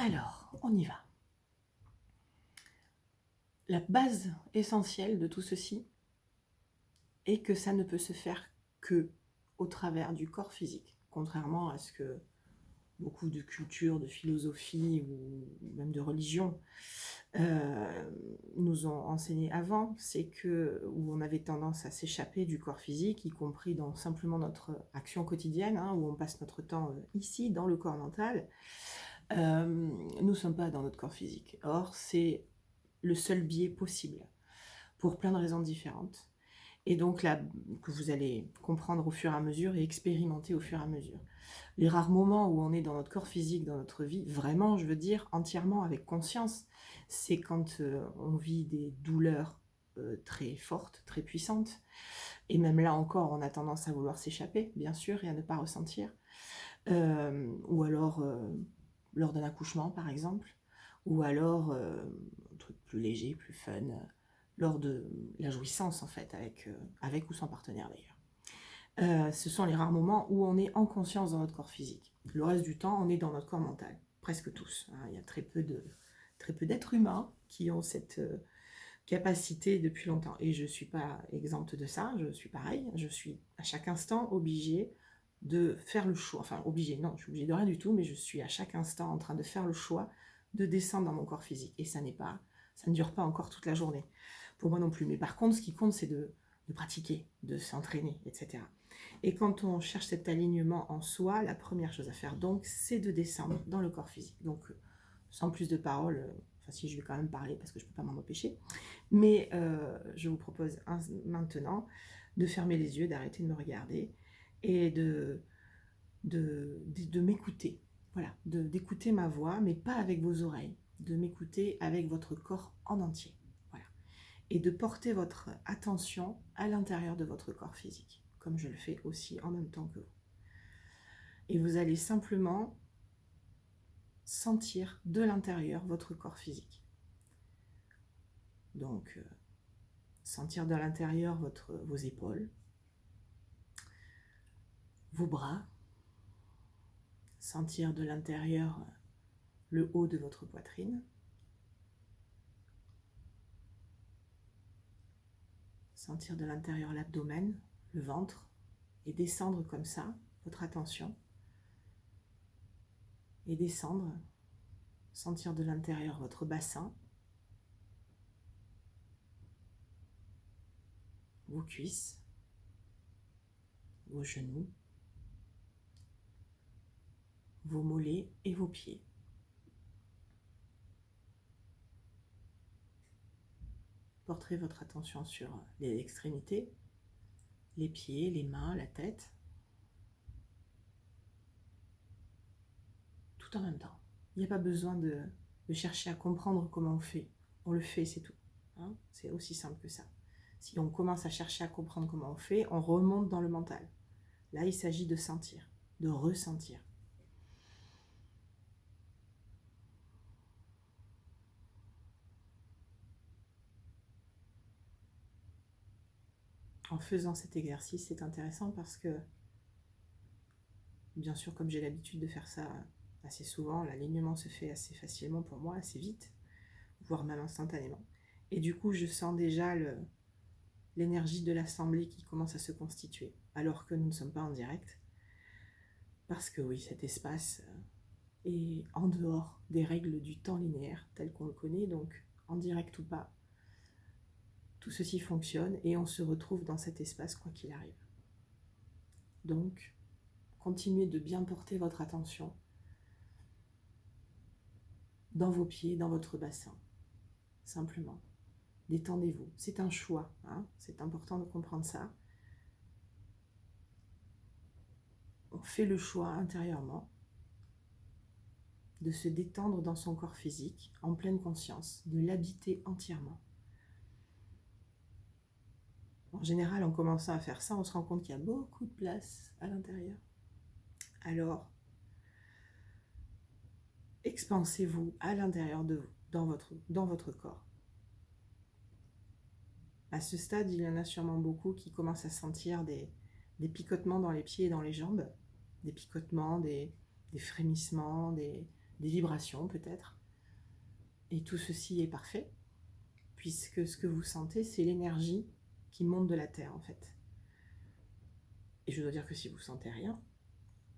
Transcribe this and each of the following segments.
Alors, on y va. La base essentielle de tout ceci est que ça ne peut se faire que au travers du corps physique, contrairement à ce que beaucoup de cultures, de philosophie ou même de religion nous ont enseigné avant, c'est que où on avait tendance à s'échapper du corps physique, y compris dans simplement notre action quotidienne, où on passe notre temps ici, dans le corps mental, nous ne sommes pas dans notre corps physique. Or, c'est le seul biais possible, pour plein de raisons différentes. Et donc là, que vous allez comprendre au fur et à mesure et expérimenter au fur et à mesure. Les rares moments où on est dans notre corps physique, dans notre vie, vraiment, je veux dire, entièrement avec conscience, c'est quand on vit des douleurs très fortes, très puissantes. Et même là encore, on a tendance à vouloir s'échapper, bien sûr, et à ne pas ressentir. Ou alors, lors d'un accouchement, par exemple. Ou alors, un truc plus léger, plus fun, lors de la jouissance, en fait, avec ou sans partenaire, d'ailleurs. Ce sont les rares moments où on est en conscience dans notre corps physique. Le reste du temps, on est dans notre corps mental, presque tous. Il y a très peu d'êtres humains qui ont cette capacité depuis longtemps. Et je ne suis pas exempte de ça, je suis pareil. Je suis à chaque instant obligée de faire le choix. Enfin, obligée, non, je suis obligée de rien du tout, mais je suis à chaque instant en train de faire le choix de descendre dans mon corps physique. Et ça ne dure pas encore toute la journée. Pour moi non plus. Mais par contre, ce qui compte, c'est de pratiquer, de s'entraîner, etc. Et quand on cherche cet alignement en soi, la première chose à faire, donc, c'est de descendre dans le corps physique. Donc, sans plus de paroles, enfin si je vais quand même parler parce que je ne peux pas m'en empêcher, mais je vous propose maintenant de fermer les yeux, d'arrêter de me regarder et de m'écouter. Voilà, d'écouter ma voix, mais pas avec vos oreilles, de m'écouter avec votre corps en entier. Voilà. Et de porter votre attention à l'intérieur de votre corps physique, comme je le fais aussi en même temps que vous. Et vous allez simplement sentir de l'intérieur votre corps physique. Donc, sentir de l'intérieur vos épaules, vos bras, sentir de l'intérieur le haut de votre poitrine, sentir de l'intérieur l'abdomen, le ventre, et descendre comme ça votre attention, et descendre, sentir de l'intérieur votre bassin, vos cuisses, vos genoux, vos mollets et vos pieds. Porterez votre attention sur les extrémités, les pieds, les mains, la tête, tout en même temps. Il n'y a pas besoin de chercher à comprendre comment on fait. On le fait, c'est tout. C'est aussi simple que ça. Si on commence à chercher à comprendre comment on fait, on remonte dans le mental. Là, il s'agit de sentir, de ressentir. En faisant cet exercice, c'est intéressant parce que, bien sûr, comme j'ai l'habitude de faire ça assez souvent, l'alignement se fait assez facilement pour moi, assez vite, voire même instantanément. Et du coup, je sens déjà l'énergie de l'assemblée qui commence à se constituer, alors que nous ne sommes pas en direct. Parce que oui, cet espace est en dehors des règles du temps linéaire tel qu'on le connaît, donc en direct ou pas, tout ceci fonctionne et on se retrouve dans cet espace quoi qu'il arrive. Donc, continuez de bien porter votre attention dans vos pieds, dans votre bassin, simplement. Détendez-vous, c'est un choix, c'est important de comprendre ça. On fait le choix intérieurement de se détendre dans son corps physique, en pleine conscience, de l'habiter entièrement. En général, en commençant à faire ça, on se rend compte qu'il y a beaucoup de place à l'intérieur. Alors, expansez-vous à l'intérieur de vous, dans votre corps. À ce stade, il y en a sûrement beaucoup qui commencent à sentir des picotements dans les pieds et dans les jambes, des picotements, des frémissements, des des vibrations peut-être. Et tout ceci est parfait, puisque ce que vous sentez, c'est l'énergie qui monte de la Terre en fait. Et je dois dire que si vous ne sentez rien,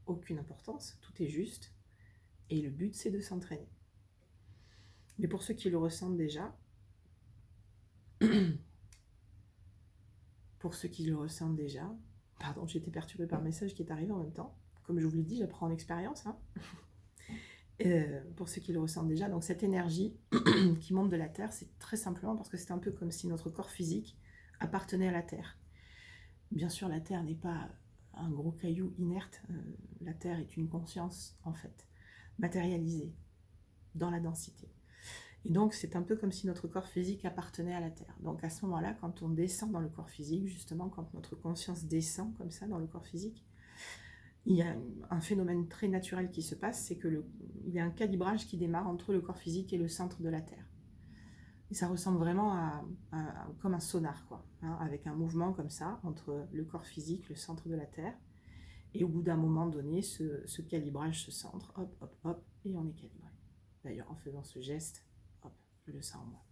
aucune importance, tout est juste, et le but c'est de s'entraîner. Mais pour ceux qui le ressentent déjà, pardon, j'ai été perturbée par un message qui est arrivé en même temps, comme je vous l'ai dit, j'apprends en expérience, hein. Pour ceux qui le ressentent déjà, donc cette énergie qui monte de la Terre, c'est très simplement parce que c'est un peu comme si notre corps physique appartenait à la Terre. Bien sûr, la Terre n'est pas un gros caillou inerte, la Terre est une conscience en fait, matérialisée dans la densité. Et donc c'est un peu comme si notre corps physique appartenait à la Terre. Donc à ce moment-là, quand on descend dans le corps physique, justement quand notre conscience descend comme ça dans le corps physique, il y a un phénomène très naturel qui se passe, c'est qu'il y a un calibrage qui démarre entre le corps physique et le centre de la Terre. Et ça ressemble vraiment comme un sonar, quoi, hein, avec un mouvement comme ça entre le corps physique, le centre de la Terre. Et au bout d'un moment donné, ce calibrage se centre, hop, hop, hop, et on est calibré. D'ailleurs, en faisant ce geste, hop, je le sens en moi.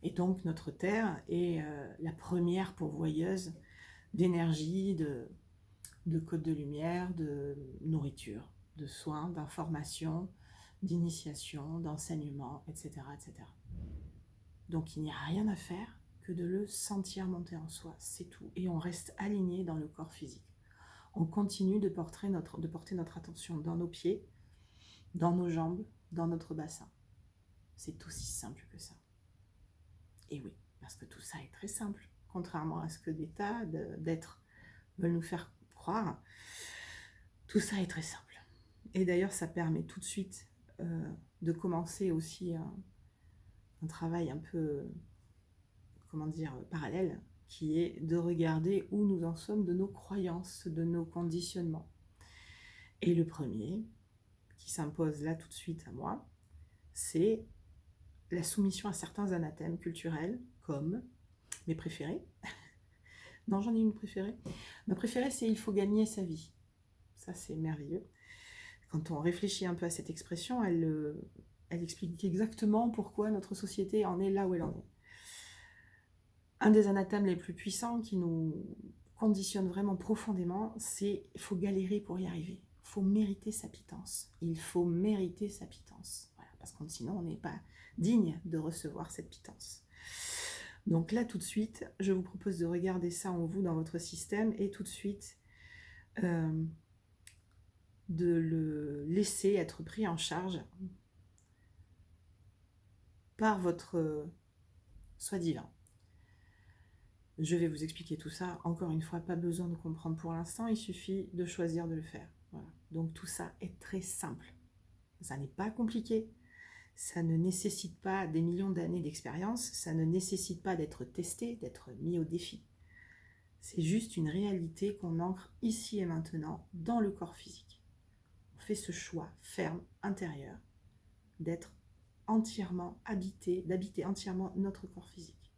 Et donc, notre Terre est la première pourvoyeuse d'énergie, de codes de lumière, de nourriture, de soins, d'informations, d'initiation, d'enseignement, etc., etc. Donc il n'y a rien à faire que de le sentir monter en soi, c'est tout. Et on reste aligné dans le corps physique. On continue de porter notre attention dans nos pieds, dans nos jambes, dans notre bassin. C'est aussi simple que ça. Et oui, parce que tout ça est très simple, contrairement à ce que des tas d'êtres veulent nous faire croire. Tout ça est très simple. Et d'ailleurs, ça permet tout de suite de commencer aussi un travail un peu, comment dire, parallèle, qui est de regarder où nous en sommes de nos croyances, de nos conditionnements. Et le premier, qui s'impose là tout de suite à moi, c'est la soumission à certains anathèmes culturels, comme mes préférés. Non, j'en ai une préférée. Ma préférée, c'est « il faut gagner sa vie ». Ça, c'est merveilleux. Quand on réfléchit un peu à cette expression, elle explique exactement pourquoi notre société en est là où elle en est. Un des anathèmes les plus puissants qui nous conditionne vraiment profondément, c'est « il faut galérer pour y arriver ». Il faut mériter sa pitance. Il faut mériter sa pitance. Voilà, parce que sinon, on n'est pas digne de recevoir cette pitance. Donc là, tout de suite, je vous propose de regarder ça en vous, dans votre système, et tout de suite de le laisser être pris en charge par votre soi divin. Je vais vous expliquer tout ça. Encore une fois, pas besoin de comprendre pour l'instant, il suffit de choisir de le faire. Voilà. Donc tout ça est très simple. Ça n'est pas compliqué. Ça ne nécessite pas des millions d'années d'expérience. Ça ne nécessite pas d'être testé, d'être mis au défi. C'est juste une réalité qu'on ancre ici et maintenant dans le corps physique. On fait ce choix ferme, intérieur, d'être entièrement habité, d'habiter entièrement notre corps physique.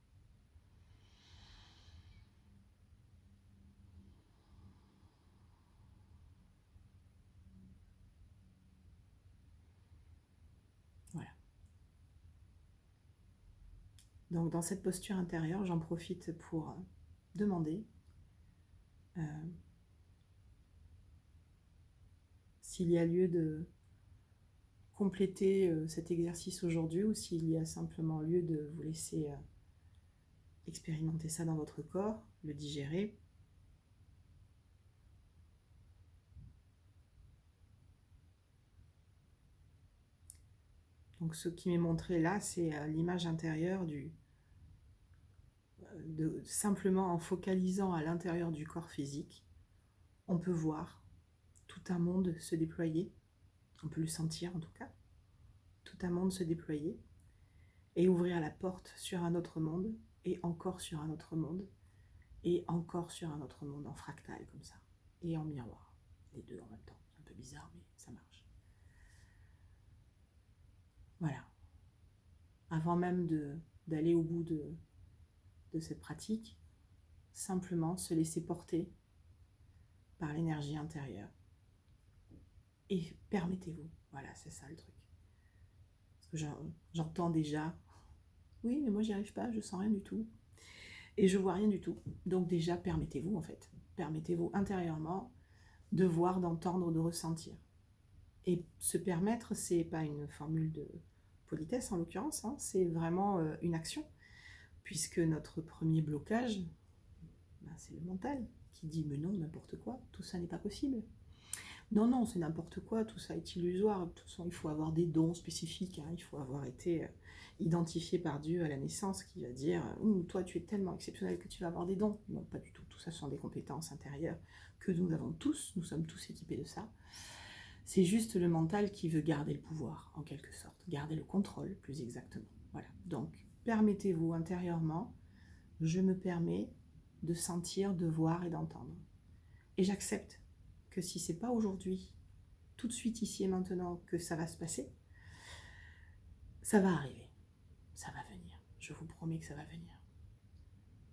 Voilà. Donc dans cette posture intérieure, j'en profite pour demander s'il y a lieu de compléter cet exercice aujourd'hui ou s'il y a simplement lieu de vous laisser expérimenter ça dans votre corps, le digérer. Donc ce qui m'est montré là, c'est l'image intérieure simplement en focalisant à l'intérieur du corps physique, on peut voir tout un monde se déployer, on peut le sentir en tout cas, tout un monde se déployer et ouvrir la porte sur un autre monde et encore sur un autre monde et encore sur un autre monde en fractal comme ça et en miroir, les deux en même temps. C'est un peu bizarre mais ça marche. Voilà. Avant même d'aller au bout de cette pratique, simplement se laisser porter par l'énergie intérieure. et permettez-vous. Voilà, c'est ça le truc. Parce que j'entends déjà, oui, mais moi j'y arrive pas, je sens rien du tout. Et je vois rien du tout. Donc déjà, permettez-vous en fait. Permettez-vous intérieurement de voir, d'entendre, de ressentir. Et se permettre, c'est pas une formule de politesse en l'occurrence, hein, c'est vraiment une action. Puisque notre premier blocage, ben, c'est le mental qui dit mais non, n'importe quoi, tout ça n'est pas possible. Non, non, c'est n'importe quoi, tout ça est illusoire. De toute façon, il faut avoir des dons spécifiques, hein, il faut avoir été identifié par Dieu à la naissance qui va dire toi, tu es tellement exceptionnel que tu vas avoir des dons. Non, pas du tout. Tout ça sont des compétences intérieures que nous avons tous, nous sommes tous équipés de ça. C'est juste le mental qui veut garder le pouvoir, en quelque sorte, garder le contrôle, plus exactement. Voilà. Donc, permettez-vous intérieurement, je me permets de sentir, de voir et d'entendre. Et j'accepte que si c'est pas aujourd'hui, tout de suite, ici et maintenant, que ça va se passer, ça va arriver, ça va venir. Je vous promets que ça va venir.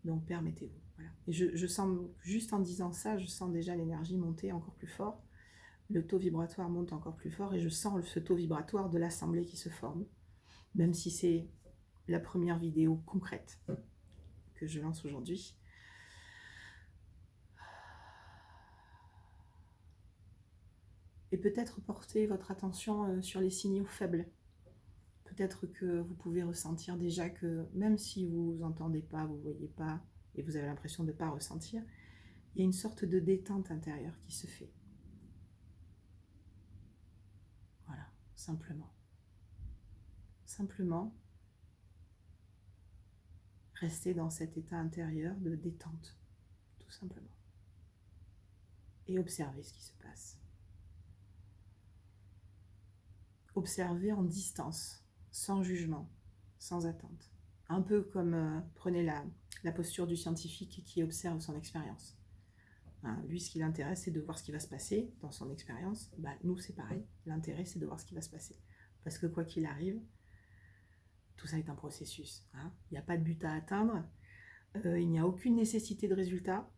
Donc permettez-vous. Voilà. Et je sens, juste en disant ça, je sens déjà l'énergie monter encore plus fort. Le taux vibratoire monte encore plus fort et je sens ce taux vibratoire de l'assemblée qui se forme. Même si c'est la première vidéo concrète que je lance aujourd'hui. Et peut-être porter votre attention sur les signaux faibles. Peut-être que vous pouvez ressentir déjà que même si vous n'entendez pas, vous ne voyez pas, et vous avez l'impression de ne pas ressentir, il y a une sorte de détente intérieure qui se fait. Voilà, simplement. Simplement, rester dans cet état intérieur de détente, tout simplement. Et observer ce qui se passe. Observer en distance, sans jugement, sans attente. Un peu comme prenez la posture du scientifique qui observe son expérience. Hein, lui, ce qui l'intéresse, c'est de voir ce qui va se passer dans son expérience. Bah, nous, c'est pareil. L'intérêt, c'est de voir ce qui va se passer. Parce que quoi qu'il arrive, tout ça est un processus. Hein. Il n'y a pas de but à atteindre. Il n'y a aucune nécessité de résultat.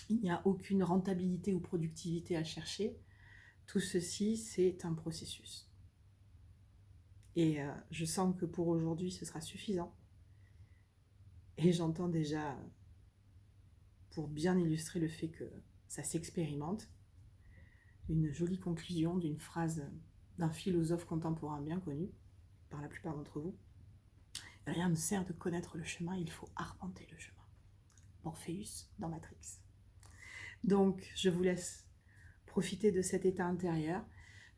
Il n'y a aucune rentabilité ou productivité à chercher. Tout ceci, c'est un processus. Et je sens que pour aujourd'hui, ce sera suffisant. Et j'entends déjà, pour bien illustrer le fait que ça s'expérimente, une jolie conclusion d'une phrase d'un philosophe contemporain bien connu par la plupart d'entre vous. Rien ne sert de connaître le chemin, il faut arpenter le chemin. Morpheus dans Matrix. Donc, je vous laisse profiter de cet état intérieur.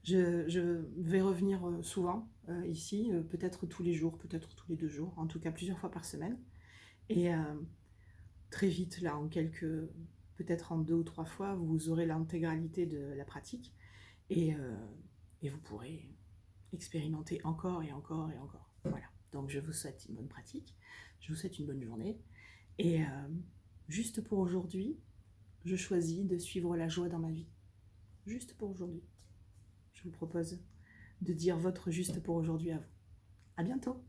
Je vais revenir souvent ici, peut-être tous les jours, peut-être tous les 2 jours, en tout cas plusieurs fois par semaine. Et très vite, là, peut-être en 2 ou 3 fois, vous aurez l'intégralité de la pratique et vous pourrez expérimenter encore et encore et encore. Voilà. Donc, je vous souhaite une bonne pratique, je vous souhaite une bonne journée. Et juste pour aujourd'hui, je choisis de suivre la joie dans ma vie. Juste pour aujourd'hui. Je vous propose de dire votre juste pour aujourd'hui à vous. À bientôt!